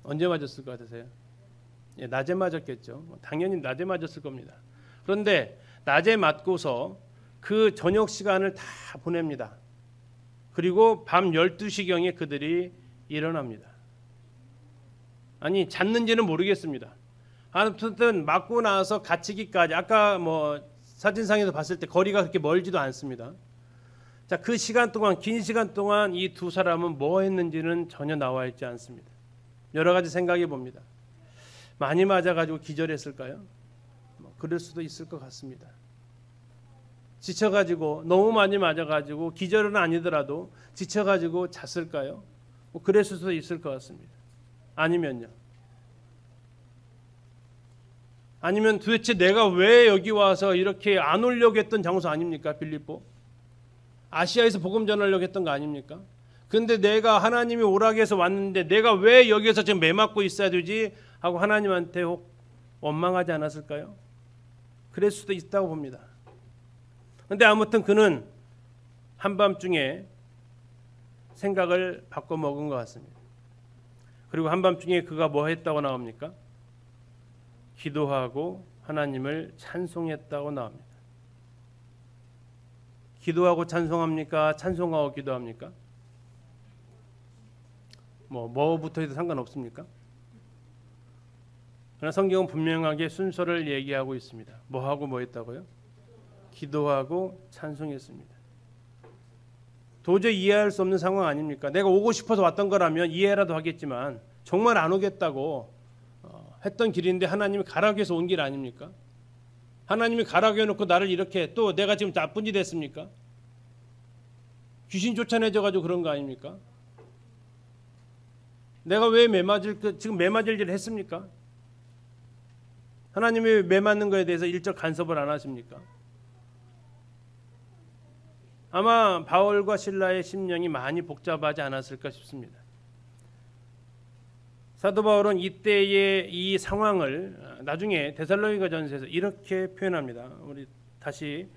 언제 맞았을 것 같으세요? 예, 낮에 맞았겠죠. 당연히 낮에 맞았을 겁니다. 그런데 낮에 맞고서 그 저녁 시간을 다 보냅니다. 그리고 밤 12시경에 그들이 일어납니다. 아니, 잤는지는 모르겠습니다. 아무튼 맞고 나서 갇히기까지, 아까 뭐 사진상에서 봤을 때 거리가 그렇게 멀지도 않습니다. 자, 그 시간 동안, 긴 시간 동안 이 두 사람은 뭐 했는지는 전혀 나와 있지 않습니다. 여러 가지 생각해 봅니다. 많이 맞아가지고 기절했을까요? 그럴 수도 있을 것 같습니다. 지쳐가지고, 너무 많이 맞아가지고 기절은 아니더라도 지쳐가지고 잤을까요? 그럴 수도 있을 것 같습니다. 아니면요? 아니면 도대체 내가 왜 여기 와서 이렇게 안 오려고 했던 장소 아닙니까? 빌립보? 아시아에서 복음 전하려고 했던 거 아닙니까? 근데 내가 하나님이 오라고 해서 왔는데 내가 왜 여기에서 지금 매 맞고 있어야 되지? 하고 하나님한테 혹 원망하지 않았을까요? 그럴 수도 있다고 봅니다. 근데 아무튼 그는 한밤중에 생각을 바꿔먹은 것 같습니다. 그리고 한밤중에 그가 뭐 했다고 나옵니까? 기도하고 하나님을 찬송했다고 나옵니다. 기도하고 찬송합니까? 찬송하고 기도합니까? 뭐부터 해도 상관없습니까? 그러나 성경은 분명하게 순서를 얘기하고 있습니다. 뭐하고 뭐 했다고요? 기도하고 찬송했습니다. 도저히 이해할 수 없는 상황 아닙니까? 내가 오고 싶어서 왔던 거라면 이해라도 하겠지만 정말 안 오겠다고 했던 길인데 하나님이 가라고 해서 온 길 아닙니까? 하나님이 가라고 해놓고 나를 이렇게 또 내가 지금 나쁜 짓 했습니까? 귀신 쫓아내져가지고 그런 거 아닙니까? 내가 왜 지금 매맞을 일을 했습니까? 하나님이 매맞는 거에 대해서 일절 간섭을 안 하십니까? 아마 바울과 실라의 심령이 많이 복잡하지 않았을까 싶습니다. 사도 바울은 이때의 이 상황을 나중에 데살로니가 전서에서 이렇게 표현합니다. 우리 다시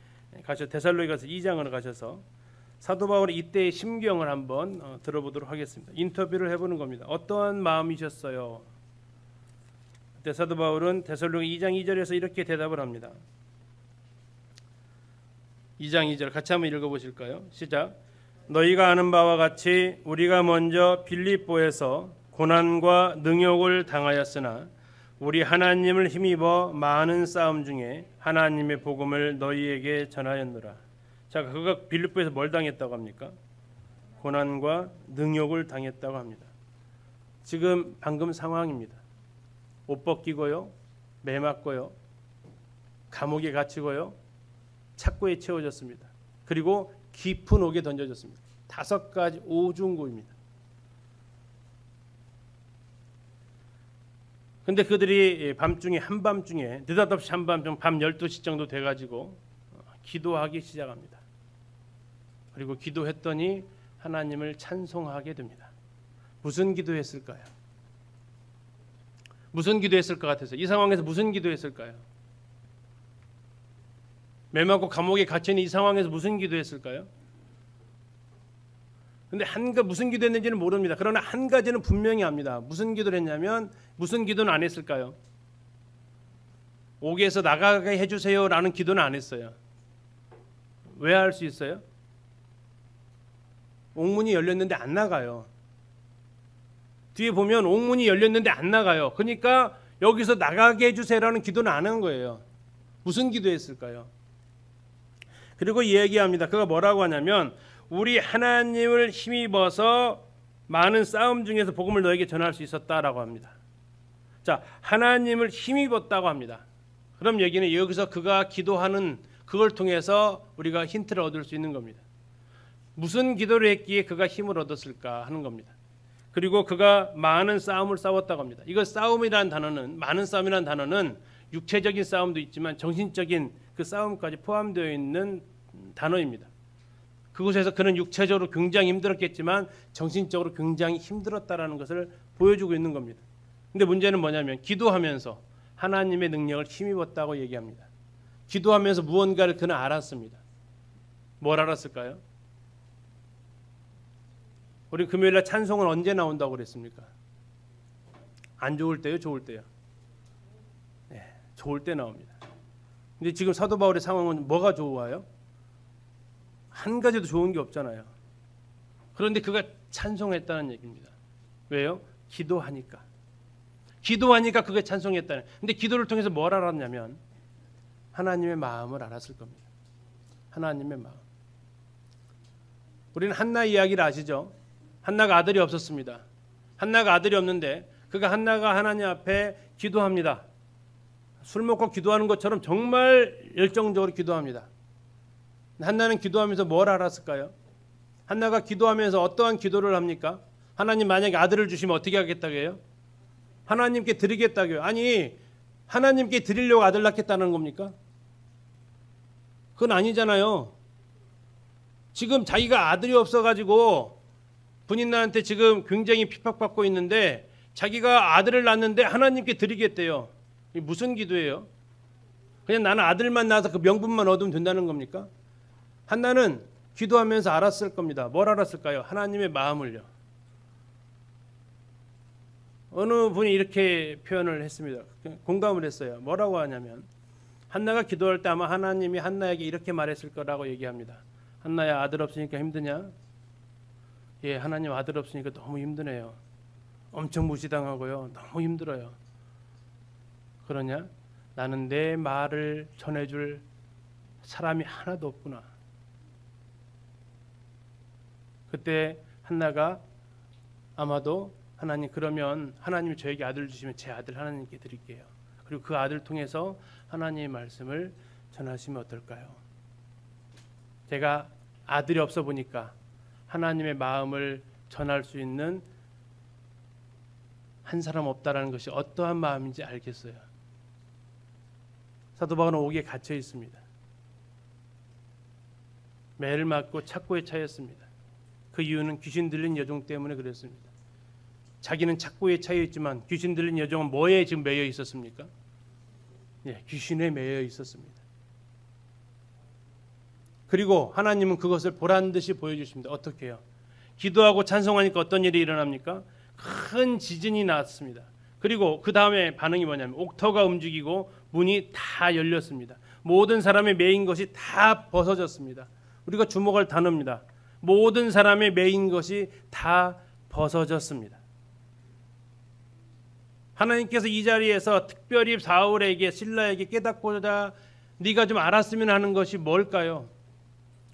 가셔 데살로니가서 2장으로 가셔서 사도 바울의 이때의 심경을 한번 들어보도록 하겠습니다. 인터뷰를 해보는 겁니다. 어떠한 마음이셨어요? 그때 사도 바울은 데살로니가 2장 2절에서 이렇게 대답을 합니다. 2장 2절 같이 한번 읽어보실까요? 시작. 너희가 아는 바와 같이 우리가 먼저 빌립보에서 고난과 능욕을 당하였으나 우리 하나님을 힘입어 많은 싸움 중에 하나님의 복음을 너희에게 전하였노라. 자, 그가 빌립보에서 뭘 당했다고 합니까? 고난과 능욕을 당했다고 합니다. 지금 방금 상황입니다. 옷 벗기고요, 매 맞고요, 감옥에 갇히고요, 착고에 채워졌습니다. 그리고 깊은 옥에 던져졌습니다. 5가지 오중고입니다. 근데 그들이 밤중에 한밤중에 느닷없이 한밤중 밤 12시 정도 돼가지고 기도하기 시작합니다. 그리고 기도했더니 하나님을 찬송하게 됩니다. 무슨 기도했을까요? 무슨 기도했을 것 같아서 이 상황에서 무슨 기도했을까요? 매맞고 감옥에 갇혀있는 이 상황에서 무슨 기도했을까요? 근데 무슨 기도했는지는 모릅니다. 그러나 한 가지는 분명히 압니다. 무슨 기도를 했냐면 무슨 기도는 안 했을까요? 옥에서 나가게 해주세요 라는 기도는 안 했어요. 왜 할 수 있어요? 옥문이 열렸는데 안 나가요. 뒤에 보면 옥문이 열렸는데 안 나가요. 그러니까 여기서 나가게 해주세요라는 기도는 안 한 거예요. 무슨 기도했을까요? 그리고 얘기합니다. 그가 뭐라고 하냐면 우리 하나님을 힘입어서 많은 싸움 중에서 복음을 너에게 전할 수 있었다라고 합니다. 자, 하나님을 힘입었다고 합니다. 그럼 얘기는 여기서 그가 기도하는 그걸 통해서 우리가 힌트를 얻을 수 있는 겁니다. 무슨 기도를 했기에 그가 힘을 얻었을까 하는 겁니다. 그리고 그가 많은 싸움을 싸웠다고 합니다. 이거 싸움이라는 단어는 많은 싸움이라는 단어는 육체적인 싸움도 있지만 정신적인 그 싸움까지 포함되어 있는 단어입니다. 그곳에서 그는 육체적으로 굉장히 힘들었겠지만 정신적으로 굉장히 힘들었다라는 것을 보여주고 있는 겁니다. 근데 문제는 뭐냐면 기도하면서 하나님의 능력을 힘입었다고 얘기합니다. 기도하면서 무언가를 그는 알았습니다. 뭘 알았을까요? 우리 금요일날 찬송은 언제 나온다고 그랬습니까? 안 좋을 때요, 좋을 때요? 네, 좋을 때 나옵니다. 근데 지금 사도 바울의 상황은 뭐가 좋아요? 한 가지도 좋은 게 없잖아요. 그런데 그가 찬송했다는 얘기입니다. 왜요? 기도하니까. 기도하니까 그가 찬송했다는. 근데 기도를 통해서 뭘 알았냐면 하나님의 마음을 알았을 겁니다. 하나님의 마음. 우리는 한나 이야기를 아시죠? 한나가 아들이 없었습니다. 한나가 아들이 없는데 한나가 하나님 앞에 기도합니다. 술 먹고 기도하는 것처럼 정말 열정적으로 기도합니다. 한나는 기도하면서 뭘 알았을까요? 한나가 기도하면서 어떠한 기도를 합니까? 하나님 만약에 아들을 주시면 어떻게 하겠다고 해요? 하나님께 드리겠다고요. 아니 하나님께 드리려고 아들 낳겠다는 겁니까? 그건 아니잖아요. 지금 자기가 아들이 없어가지고 분인나한테 지금 굉장히 핍박받고 있는데 자기가 아들을 낳는데 하나님께 드리겠대요. 이게 무슨 기도예요? 그냥 나는 아들만 낳아서 그 명분만 얻으면 된다는 겁니까? 한나는 기도하면서 알았을 겁니다. 뭘 알았을까요? 하나님의 마음을요. 어느 분이 이렇게 표현을 했습니다. 공감을 했어요. 뭐라고 하냐면 한나가 기도할 때 아마 하나님이 한나에게 이렇게 말했을 거라고 얘기합니다. 한나야, 아들 없으니까 힘드냐? 예, 하나님 아들 없으니까 너무 힘드네요. 엄청 무시당하고요. 너무 힘들어요. 그러냐? 나는 내 말을 전해줄 사람이 하나도 없구나. 그때 한나가 아마도 하나님, 그러면 하나님이 저에게 아들 주시면 제 아들 하나님께 드릴게요. 그리고 그 아들 통해서 하나님의 말씀을 전하시면 어떨까요? 제가 아들이 없어 보니까 하나님의 마음을 전할 수 있는 한 사람 없다라는 것이 어떠한 마음인지 알겠어요. 사도 바울은 옥에 갇혀 있습니다. 매를 맞고 착고에 차였습니다. 그 이유는 귀신 들린 여종 때문에 그랬습니다. 자기는 착고에 차여 있지만 귀신 들린 여종은 뭐에 지금 매여 있었습니까? 예, 귀신에 매여 있었습니다. 그리고 하나님은 그것을 보란 듯이 보여주십니다. 어떻게 해요? 기도하고 찬송하니까 어떤 일이 일어납니까? 큰 지진이 났습니다. 그리고 그 다음에 반응이 뭐냐면 옥터가 움직이고 문이 다 열렸습니다. 모든 사람의 매인 것이 다 벗어졌습니다. 우리가 주목할 단어입니다. 모든 사람의 매인 것이 다 벗어졌습니다. 하나님께서 이 자리에서 특별히 사울에게, 실라에게 깨닫고자 네가 좀 알았으면 하는 것이 뭘까요?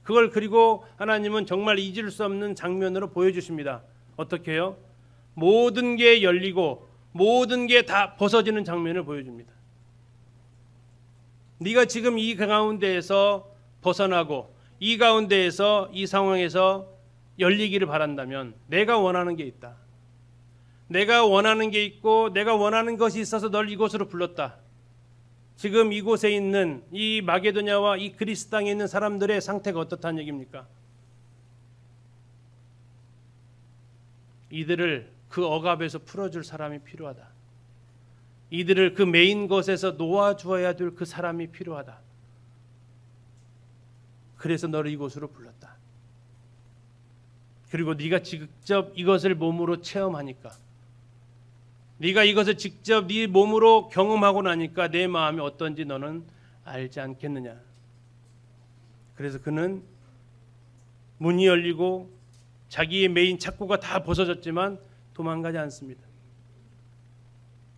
그걸 그리고 하나님은 정말 잊을 수 없는 장면으로 보여주십니다. 어떻게 해요? 모든 게 열리고 모든 게 다 벗어지는 장면을 보여줍니다. 네가 지금 이 가운데에서 벗어나고 이 가운데에서 이 상황에서 열리기를 바란다면 내가 원하는 게 있다. 내가 원하는 게 있고 내가 원하는 것이 있어서 널 이곳으로 불렀다. 지금 이곳에 있는 이 마게도냐와 이 그리스 땅에 있는 사람들의 상태가 어떻다는 얘기입니까? 이들을 그 억압에서 풀어줄 사람이 필요하다. 이들을 그 메인 것에서 놓아주어야 될 그 사람이 필요하다. 그래서 너를 이곳으로 불렀다. 그리고 네가 직접 이것을 몸으로 체험하니까, 네가 이것을 직접 네 몸으로 경험하고 나니까 내 마음이 어떤지 너는 알지 않겠느냐. 그래서 그는 문이 열리고 자기의 메인 착고가 다 벗어졌지만 도망가지 않습니다.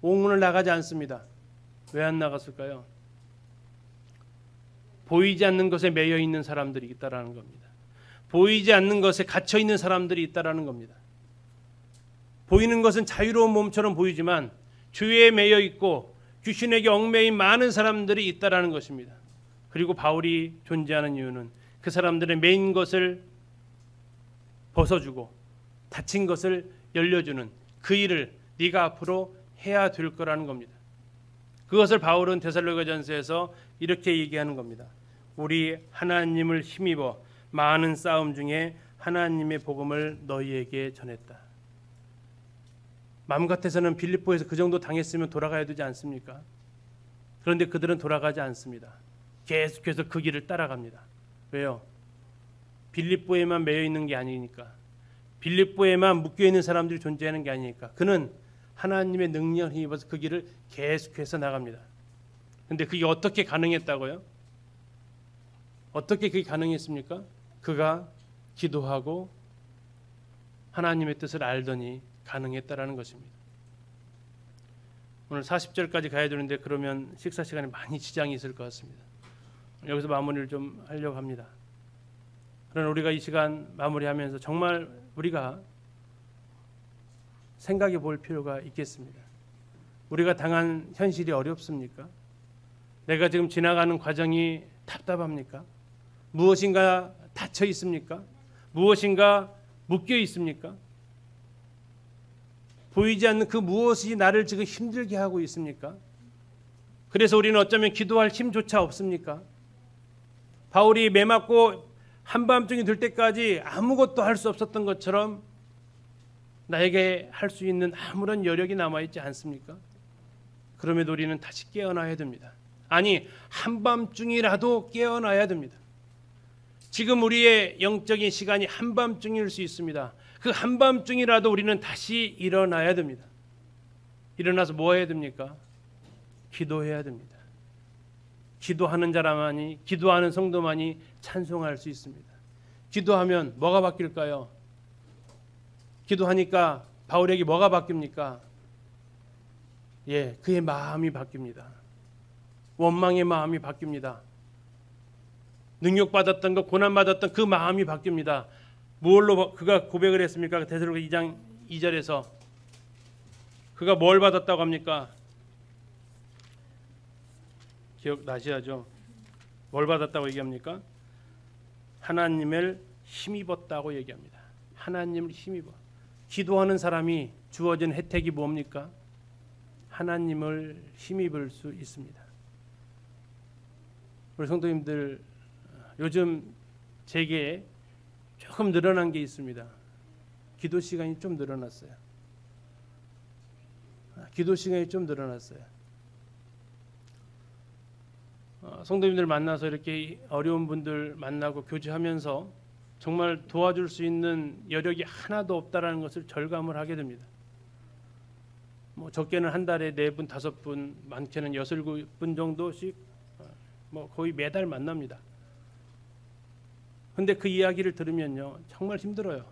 옥문을 나가지 않습니다. 왜 안 나갔을까요? 보이지 않는 것에 매여 있는 사람들이 있다라는 겁니다. 보이지 않는 것에 갇혀 있는 사람들이 있다라는 겁니다. 보이는 것은 자유로운 몸처럼 보이지만 죄에 매여 있고 귀신에게 얽매인 많은 사람들이 있다라는 것입니다. 그리고 바울이 존재하는 이유는 그 사람들의 매인 것을 벗어주고 닫힌 것을 열려주는 그 일을 네가 앞으로 해야 될 거라는 겁니다. 그것을 바울은 데살로니가전서에서 이렇게 얘기하는 겁니다. 우리 하나님을 힘입어 많은 싸움 중에 하나님의 복음을 너희에게 전했다. 마음 같아서는 빌립보에서 그 정도 당했으면 돌아가야 되지 않습니까? 그런데 그들은 돌아가지 않습니다. 계속해서 그 길을 따라갑니다. 왜요? 빌립보에만 매여 있는 게 아니니까. 빌립보에만 묶여 있는 사람들이 존재하는 게 아니니까. 그는 하나님의 능력을 힘입어서 그 길을 계속해서 나갑니다. 그런데 그게 어떻게 가능했다고요? 어떻게 그게 가능했습니까? 그가 기도하고 하나님의 뜻을 알더니 가능했다라는 것입니다. 오늘 40절까지 가야 되는데 그러면 식사 시간에 많이 지장이 있을 것 같습니다. 여기서 마무리를 좀 하려고 합니다. 그러나 우리가 이 시간 마무리하면서 정말 우리가 생각해 볼 필요가 있겠습니다. 우리가 당한 현실이 어렵습니까? 내가 지금 지나가는 과정이 답답합니까? 무엇인가 닫혀 있습니까? 무엇인가 묶여 있습니까? 보이지 않는 그 무엇이 나를 지금 힘들게 하고 있습니까? 그래서 우리는 어쩌면 기도할 힘조차 없습니까? 바울이 매 맞고 한밤중이 될 때까지 아무것도 할 수 없었던 것처럼 나에게 할 수 있는 아무런 여력이 남아있지 않습니까? 그럼에도 우리는 다시 깨어나야 됩니다. 아니, 한밤중이라도 깨어나야 됩니다. 지금 우리의 영적인 시간이 한밤중일 수 있습니다. 그 한밤중이라도 우리는 다시 일어나야 됩니다. 일어나서 뭐 해야 됩니까? 기도해야 됩니다. 기도하는 자라만이, 기도하는 성도만이 찬송할 수 있습니다. 기도하면 뭐가 바뀔까요? 기도하니까 바울에게 뭐가 바뀝니까? 예, 그의 마음이 바뀝니다. 원망의 마음이 바뀝니다. 능욕받았던 것, 고난받았던 그 마음이 바뀝니다. 무엇로 그가 고백을 했습니까? 데살로니가 2장 2절에서 그가 뭘 받았다고 합니까? 기억나셔야죠. 뭘 받았다고 얘기합니까? 하나님을 힘입었다고 얘기합니다. 하나님을 힘입어. 기도하는 사람이 주어진 혜택이 뭡니까? 하나님을 힘입을 수 있습니다. 우리 성도님들, 요즘 제게 조금 늘어난 게 있습니다. 기도 시간이 좀 늘어났어요. 기도 시간이 좀 늘어났어요. 성도님들 만나서 이렇게 어려운 분들 만나고 교제하면서 정말 도와줄 수 있는 여력이 하나도 없다라는 것을 절감을 하게 됩니다. 뭐 적게는 한 달에 4분, 5분, 많게는 6, 7분 정도씩 뭐 거의 매달 만납니다. 근데 그 이야기를 들으면요, 정말 힘들어요.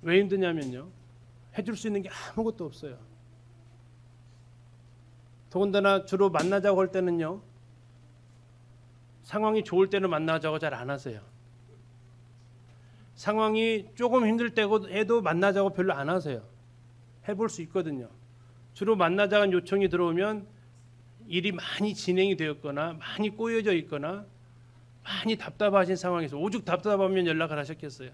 왜 힘드냐면요, 해줄 수 있는 게 아무것도 없어요. 더군다나 주로 만나자고 할 때는요, 상황이 좋을 때는 만나자고 잘 안 하세요. 상황이 조금 힘들 때고 해도 만나자고 별로 안 하세요. 해볼 수 있거든요. 주로 만나자는 요청이 들어오면 일이 많이 진행이 되었거나 많이 꼬여져 있거나 많이 답답하신 상황에서, 오죽 답답하면 연락을 하셨겠어요.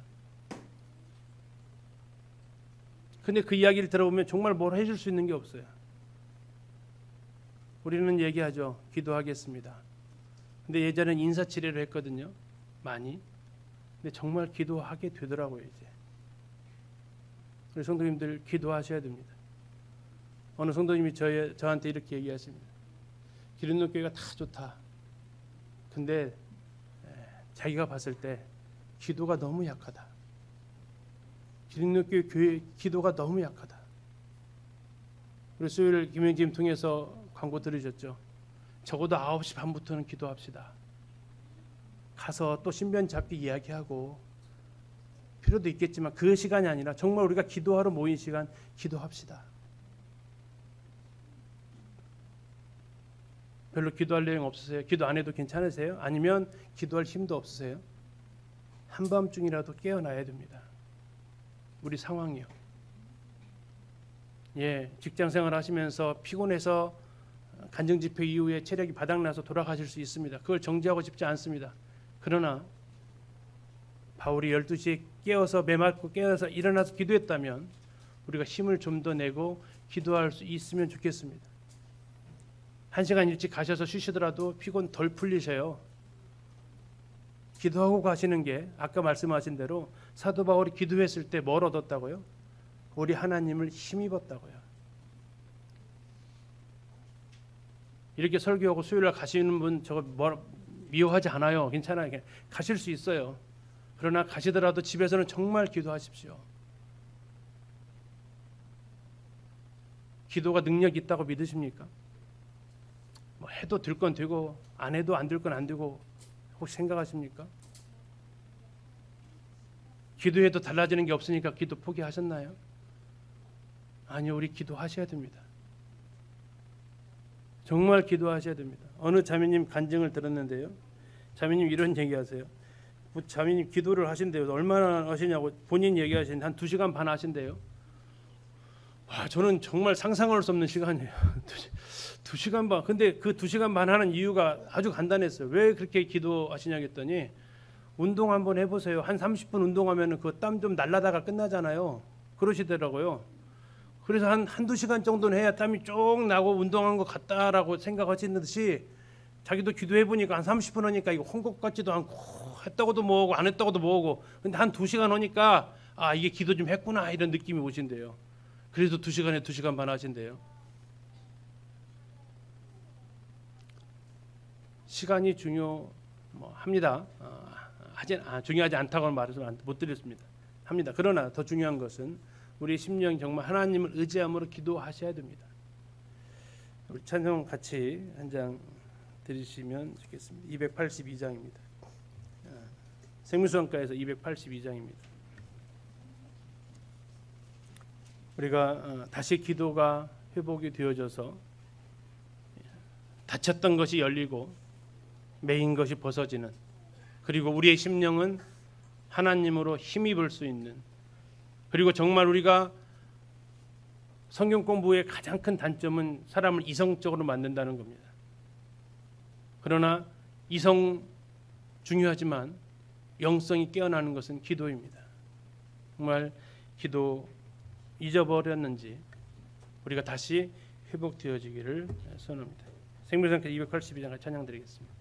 근데 그 이야기를 들어보면 정말 뭘 해줄 수 있는 게 없어요. 우리는 얘기하죠. 기도하겠습니다. 근데 예전엔 인사치레를 했거든요. 많이. 근데 정말 기도하게 되더라고요. 이제 우리 성도님들 기도하셔야 됩니다. 어느 성도님이 저한테 이렇게 얘기하십니다. 기린노교회가 다 좋다. 근데 자기가 봤을 때 기도가 너무 약하다. 기린노교회 교회 기도가 너무 약하다. 우리 수요일 김영진 통해서 광고 들으셨죠? 적어도 9시 반부터는 기도합시다. 가서 또 신변 잡기 이야기하고 필요도 있겠지만 그 시간이 아니라 정말 우리가 기도하러 모인 시간 기도합시다. 별로 기도할 내용 없으세요? 기도 안 해도 괜찮으세요? 아니면 기도할 힘도 없으세요? 한밤중이라도 깨어나야 됩니다. 우리 상황이요. 예, 직장생활 하시면서 피곤해서 간증집회 이후에 체력이 바닥나서 돌아가실 수 있습니다. 그걸 정지하고 싶지 않습니다. 그러나 바울이 12시에 깨어서 매맞고 깨어서 일어나서 기도했다면 우리가 힘을 좀 더 내고 기도할 수 있으면 좋겠습니다. 1시간 일찍 가셔서 쉬시더라도 피곤 덜 풀리셔요. 기도하고 가시는 게 아까 말씀하신 대로 사도 바울이 기도했을 때 뭘 얻었다고요? 우리 하나님을 힘입었다고요. 이렇게 설교하고 수요일날 가시는 분 저거 미워하지 않아요. 괜찮아요. 가실 수 있어요. 그러나 가시더라도 집에서는 정말 기도하십시오. 기도가 능력이 있다고 믿으십니까? 뭐 해도 될 건 되고 안 해도 안 될 건 안 되고 혹시 생각하십니까? 기도해도 달라지는 게 없으니까 기도 포기하셨나요? 아니요, 우리 기도하셔야 됩니다. 정말 기도하셔야 됩니다. 어느 자매님 간증을 들었는데요. 자매님 이런 얘기하세요. 자매님 기도를 하신대요. 얼마나 하시냐고 본인 얘기하시는데 한 2시간 반 하신대요. 와, 저는 정말 상상할 수 없는 시간이에요. 2시간 반. 근데 그 2시간 반 하는 이유가 아주 간단했어요. 왜 그렇게 기도하시냐 했더니 운동 한번 해보세요. 한 30분 운동하면 그 땀 좀 날라다가 끝나잖아요. 그러시더라고요. 그래서 한두 시간 정도는 해야 땀이 쭉 나고 운동한 것 같다라고 생각하시는 듯이 자기도 기도해보니까 한 30분 하니까 이거 헝겊 같지도 않고 했다고도 뭐하고 안 했다고도 뭐하고 근데 한 2시간 하니까 아 이게 기도 좀 했구나 이런 느낌이 오신대요. 그래서 2시간에 2시간 반 하신대요. 시간이 중요합니다. 중요하지 않다고는 말을 못 드렸습니다. 합니다. 그러나 더 중요한 것은 우리 심령 정말 하나님을 의지함으로 기도하셔야 됩니다. 우리 찬송 같이 한 장 드리시면 좋겠습니다. 282장입니다. 생명수강가에서 282장입니다. 우리가 다시 기도가 회복이 되어져서 닫혔던 것이 열리고 매인 것이 벗어지는, 그리고 우리의 심령은 하나님으로 힘입을 수 있는, 그리고 정말 우리가 성경 공부의 가장 큰 단점은 사람을 이성적으로 만든다는 겁니다. 그러나 이성 중요하지만 영성이 깨어나는 것은 기도입니다. 정말 기도 잊어버렸는지 우리가 다시 회복되어지기를 소원합니다. 생명상태 282장 찬양 드리겠습니다.